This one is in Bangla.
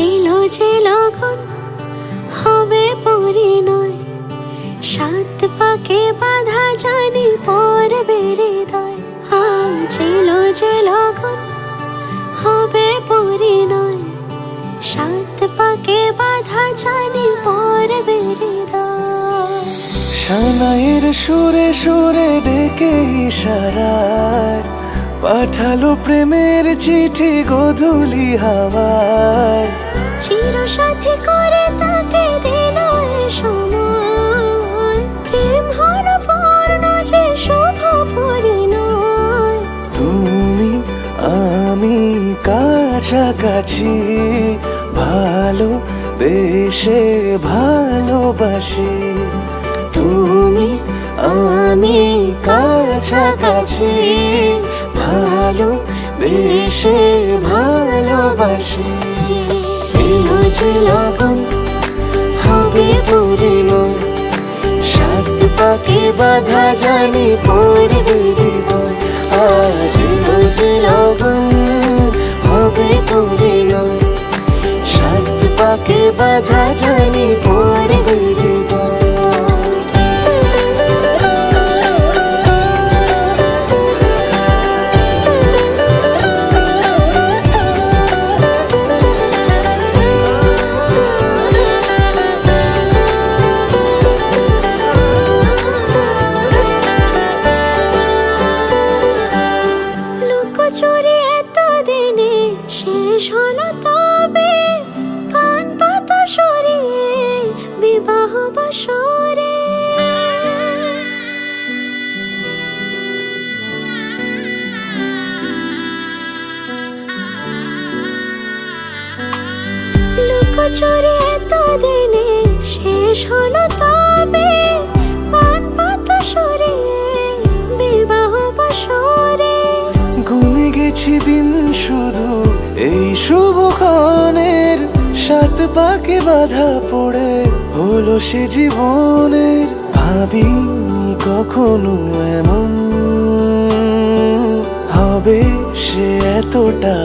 এলো যে লগন হবে পরিণয়, সাত পাকে বাধা জানি পড়বে হৃদয়। আজ এলো যে লগন হবে পরিণয়, সাত পাকে বাধা জানি পড়বে হৃদয়। সানাইয়ের সুরে সুরে ডেকে ইশারায় পাঠালো প্রেমের চিঠি গোধূলি হাওয়ায়। চিরসাথী করে তাকে দিল এ সময়, প্রেম হলো পূর্ণ যে শুভ পরিণয়। তুমি আমি কাছাকাছি, ভালো বেশে ভালোবাসি। তুমি আমি কাছাকাছি, ভালো বেশে ভালোবাসি। এলো যে লগন হবে পরিণয়, সাত পাকে বাধা জানি পড়বে হৃদয়। আজ এলো যে লগন হবে পরিণয়, সাত পাকে বাধা জানি পড়বে হৃদয়। চুরি এতদিনে শেষ হলো তবে, পান পাতা সরিয়ে বিবাহ বাসরে। লুকোচুরি এতদিনে শেষ হলো তবে, পান পাতা সরিয়ে বিবাহ বাসরে। গুনে গেছি দিন শুধু এই শুভক্ষণের, সাত পাকে বাধা পড়ে হলো সে জীবনের। ভাবিনি কখনো এমন হবে সে এতটা